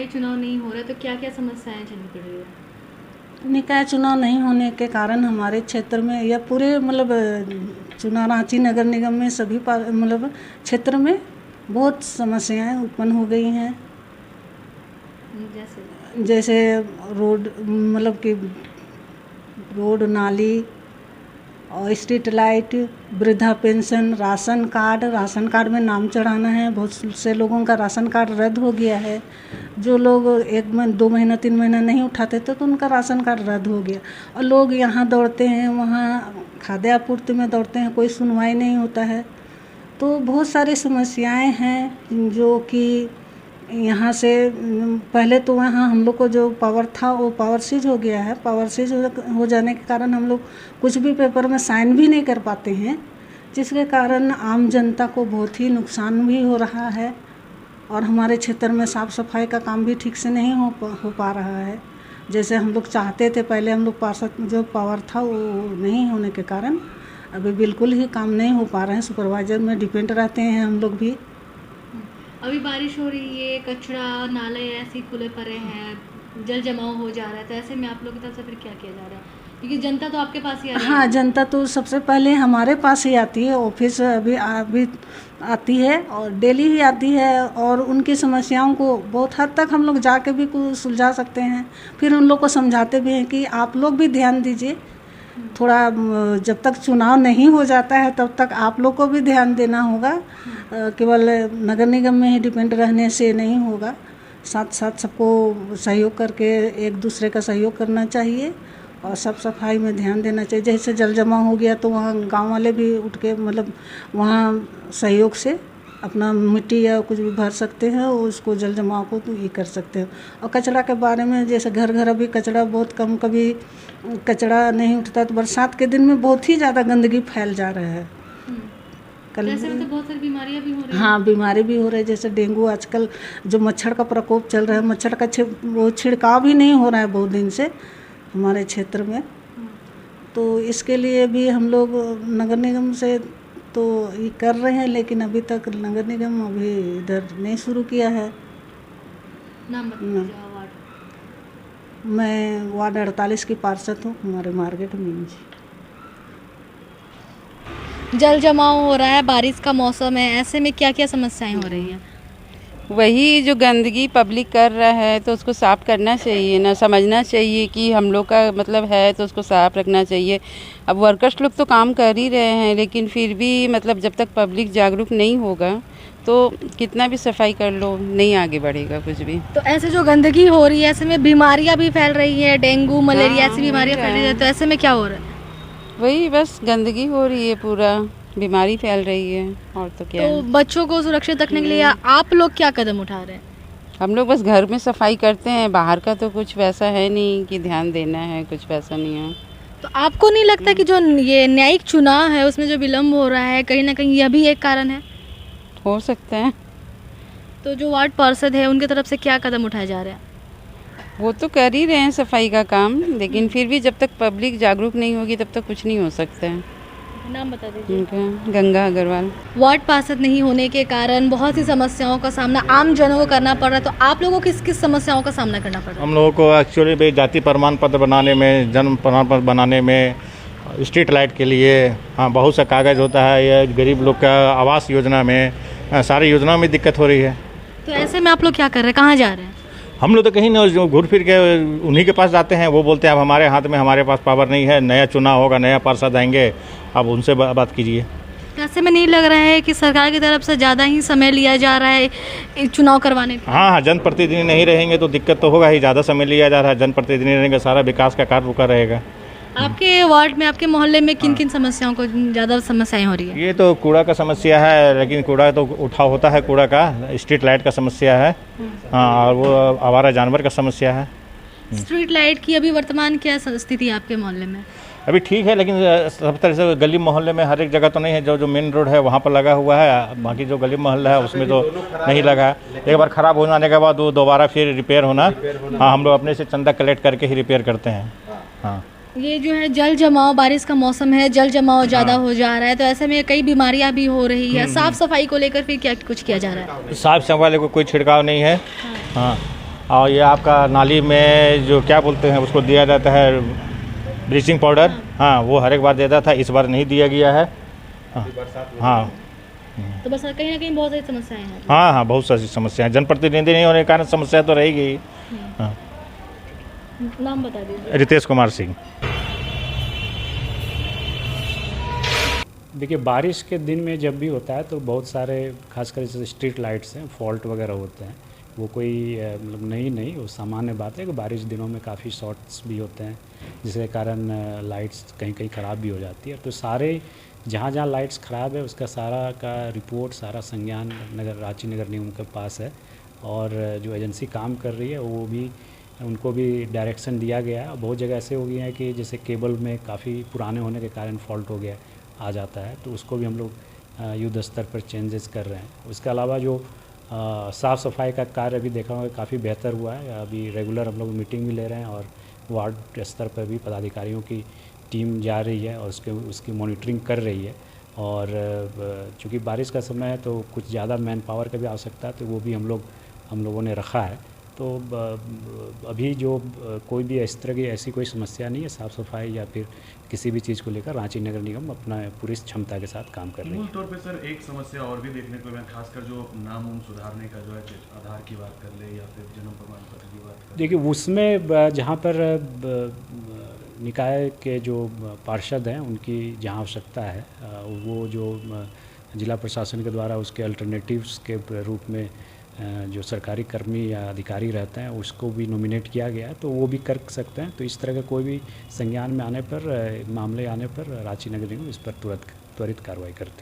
निकाय चुनाव नहीं हो रहा तो क्या क्या समस्याएं झेलनी पड़ रही है? निकाय चुनाव नहीं होने के कारण हमारे क्षेत्र में या पूरे मतलब चुनाव रांची नगर निगम में सभी मतलब क्षेत्र में बहुत समस्याएं उत्पन्न हो गई हैं। जैसे रोड मतलब कि रोड नाली और स्ट्रीट लाइट, वृद्धा पेंशन, राशन कार्ड में नाम चढ़ाना है। बहुत से लोगों का राशन कार्ड रद्द हो गया है। जो लोग 1 महीना 2 महीना 3 महीना नहीं उठाते थे तो उनका राशन कार्ड रद्द हो गया और लोग यहाँ दौड़ते हैं, वहाँ खाद्य आपूर्ति में दौड़ते हैं, कोई सुनवाई नहीं होता है। तो बहुत सारी समस्याएं हैं जो कि यहाँ से पहले तो वहाँ हम लोग को जो पावर था वो पावर सीज हो गया है। पावर सीज हो जाने के कारण हम लोग कुछ भी पेपर में साइन भी नहीं कर पाते हैं, जिसके कारण आम जनता को बहुत ही नुकसान भी हो रहा है। और हमारे क्षेत्र में साफ़ सफाई का काम भी ठीक से नहीं हो पा रहा है जैसे हम लोग चाहते थे। पहले हम लोग पार्षद जो पावर था वो नहीं होने के कारण अभी बिल्कुल ही काम नहीं हो पा रहे हैं। सुपरवाइजर में डिपेंड रहते हैं हम लोग भी। अभी बारिश हो रही है, कचरा नाले ऐसे खुले पड़े हैं, जल जमाव हो जा रहा है, तो ऐसे में आप लोग की तरफ से फिर क्या किया जा रहा है? क्योंकि जनता तो आपके पास ही आ रही है। हाँ, जनता तो सबसे पहले हमारे पास ही आती है। ऑफिस अभी आती है और डेली ही आती है और उनकी समस्याओं को बहुत हद तक हम लोग जाके भी कुछ सुलझा सकते हैं। फिर उन लोग को समझाते भी हैं कि आप लोग भी ध्यान दीजिए थोड़ा, जब तक चुनाव नहीं हो जाता है तब तक आप लोग को भी ध्यान देना होगा। केवल नगर निगम में ही डिपेंड रहने से नहीं होगा, साथ साथ सबको सहयोग करके एक दूसरे का सहयोग करना चाहिए और साफ सफाई में ध्यान देना चाहिए। जैसे जल जमा हो गया तो वहाँ गांव वाले भी उठ के मतलब वहाँ सहयोग से अपना मिट्टी या कुछ भी भर सकते हैं और उसको जल जमाव को तो ये कर सकते हैं। और कचरा के बारे में जैसे घर घर अभी कचरा बहुत कम, कभी कचरा नहीं उठता तो बरसात के दिन में बहुत ही ज़्यादा गंदगी फैल जा रहा है। कल ऐसे में तो बहुत सारी बीमारियां भी हो रही हैं। हाँ, बीमारी भी हो रही है। जैसे डेंगू आजकल जो मच्छर का प्रकोप चल रहा है, मच्छर का वो छिड़काव भी नहीं हो रहा है बहुत दिन से हमारे क्षेत्र में। तो इसके लिए भी हम लोग नगर निगम से तो ये कर रहे हैं, लेकिन अभी तक नगर निगम अभी इधर नहीं शुरू किया है। नाम बताइए वार्ड। मैं वार्ड 48 की पार्षद हूँ, हमारे मार्केट में जी। जल जमाव हो रहा है, बारिश का मौसम है, ऐसे में क्या क्या समस्याएं हो रही हैं? वही जो गंदगी पब्लिक कर रहा है तो उसको साफ़ करना चाहिए ना, समझना चाहिए कि हम लोग का मतलब है तो उसको साफ़ रखना चाहिए। अब वर्कर्स लोग तो काम कर ही रहे हैं, लेकिन फिर भी मतलब जब तक पब्लिक जागरूक नहीं होगा तो कितना भी सफाई कर लो नहीं आगे बढ़ेगा कुछ भी। तो ऐसे जो गंदगी हो रही है ऐसे में बीमारियां भी फैल रही है, डेंगू मलेरिया ऐसी बीमारियां फैल रही है, तो ऐसे में क्या हो रहा है? वही बस गंदगी हो रही है, पूरा बीमारी फैल रही है और तो क्या। तो बच्चों को सुरक्षित रखने के लिए आप लोग क्या कदम उठा रहे हैं? हम लोग बस घर में सफाई करते हैं, बाहर का तो कुछ वैसा है नहीं कि ध्यान देना है, कुछ वैसा नहीं है। तो आपको नहीं लगता कि जो ये न्यायिक चुनाव है उसमें जो विलम्ब हो रहा है कहीं ना कहीं यह भी एक कारण है? हो सकता है। तो जो वार्ड पार्षद है उनकी तरफ से क्या कदम उठाए जा रहे हैं? वो तो कर ही रहे हैं सफाई का काम, लेकिन फिर भी जब तक पब्लिक जागरूक नहीं होगी तब तक कुछ नहीं हो सकता है। नाम बता दीजिए। गंगा अग्रवाल। वार्ड पार्षद नहीं होने के कारण बहुत सी समस्याओं का सामना आम जनों को करना पड़ रहा है, तो आप लोगों को किस किस समस्याओं का सामना करना पड़ रहा है? हम लोगों को एक्चुअली जाति प्रमाण पत्र बनाने में, जन्म प्रमाण पत्र बनाने में, स्ट्रीट लाइट के लिए हाँ बहुत सा कागज़ होता है। ये गरीब लोग का आवास योजना में, सारी योजनाओं में दिक्कत हो रही है। तो ऐसे में आप लोग क्या कर रहे हैं, कहाँ जा रहे हैं? हम लोग तो कहीं ना जो घूर फिर के उन्हीं के पास जाते हैं। वो बोलते हैं अब हमारे हाथ में, हमारे पास पावर नहीं है, नया चुनाव होगा, नया पार्षद आएंगे, अब उनसे बात कीजिए। ऐसे में नहीं लग रहा है कि सरकार की तरफ से ज़्यादा ही समय लिया जा रहा है चुनाव करवाने का? हाँ, जनप्रतिनिधि नहीं रहेंगे तो दिक्कत तो होगा ही। ज़्यादा समय लिया जा रहा है, जनप्रतिनिधि रहेंगे सारा विकास का कार्य रुका रहेगा। आपके वार्ड में, आपके मोहल्ले में किन किन समस्याओं को ज़्यादा समस्याएं हो रही है? ये तो कूड़ा का समस्या है, लेकिन कूड़ा तो उठाव होता है कूड़ा का। स्ट्रीट लाइट का समस्या है, हाँ, और वो आवारा जानवर का समस्या है। स्ट्रीट लाइट की अभी वर्तमान क्या स्थिति है आपके मोहल्ले में? अभी ठीक है, लेकिन सब तरह से गली मोहल्ले में हर एक जगह तो नहीं है। जो मेन रोड है वहाँ पर लगा हुआ है, बाकी जो गली मोहल्ला है उसमें तो नहीं लगा है। एक बार ख़राब हो जाने के बाद वो दोबारा फिर रिपेयर होना, हाँ, हम लोग अपने से चंदा कलेक्ट करके ही रिपेयर करते हैं। हाँ, ये जो है जल जमाव, बारिश का मौसम है, जल जमाव ज़्यादा हो जा रहा है, तो ऐसे में कई बीमारियां भी हो रही है। साफ सफाई को लेकर फिर क्या कुछ किया जा रहा है? साफ सफाई को कोई छिड़काव नहीं है। हाँ, और ये आपका नाली में जो क्या बोलते हैं उसको दिया जाता है ब्लीचिंग पाउडर, हाँ वो हर एक बार देता था, इस बार नहीं दिया गया है। हाँ तो बस कहीं ना कहीं बहुत सारी समस्याएं हैं। हाँ हाँ बहुत सारी समस्याएं, जनप्रतिनिधि नहीं होने के कारण समस्या तो रहेगी। हाँ। नाम बता दीजिए। रितेश कुमार सिंह। देखिए बारिश के दिन में जब भी होता है तो बहुत सारे खासकर जैसे स्ट्रीट लाइट्स हैं, फॉल्ट वगैरह होते हैं। वो कोई मतलब नहीं वो सामान्य बात है कि बारिश दिनों में काफ़ी शॉर्ट्स भी होते हैं, जिसके कारण लाइट्स कहीं कहीं ख़राब भी हो जाती है। तो सारे जहाँ जहाँ लाइट्स ख़राब है उसका सारा का रिपोर्ट, सारा संज्ञान रांची नगर निगम के पास है। और जो एजेंसी काम कर रही है वो भी, उनको भी डायरेक्शन दिया गया है। बहुत जगह ऐसे हो गए हैं कि जैसे केबल में काफ़ी पुराने होने के कारण फॉल्ट हो गया आ जाता है, तो उसको भी हम लोग युद्ध स्तर पर चेंजेस कर रहे हैं। उसके अलावा जो साफ़ सफाई का कार्य भी देखा होगा काफ़ी बेहतर हुआ है। अभी रेगुलर हम लोग मीटिंग भी ले रहे हैं और वार्ड स्तर पर भी पदाधिकारियों की टीम जा रही है और उसकी मॉनिटरिंग कर रही है। और चूँकि बारिश का समय है तो कुछ ज़्यादा मैन पावर की भी आवश्यकता है, तो वो भी हम लोगों ने रखा है। तो अभी जो कोई भी इस तरह की ऐसी कोई समस्या नहीं है साफ़ सफाई या फिर किसी भी चीज़ को लेकर रांची नगर निगम अपना पूरी क्षमता के साथ काम कर रही है। मूल तौर पे सर एक समस्या और भी देखने को मिला, खासकर जो नाम उम सुधारने का जो है, आधार की बात कर ले या फिर जन्म प्रमाण पत्र की बात कर ले। देखिए उसमें जहाँ पर निकाय के जो पार्षद हैं उनकी जहाँ आवश्यकता है वो जो जिला प्रशासन के द्वारा उसके अल्टरनेटिव्स के रूप में जो सरकारी कर्मी या अधिकारी रहते हैं उसको भी नॉमिनेट किया गया है, तो वो भी कर सकते हैं। तो इस तरह का कोई भी संज्ञान में आने पर, मामले आने पर रांची नगर निगम इस पर त्वरित कार्रवाई करते हैं।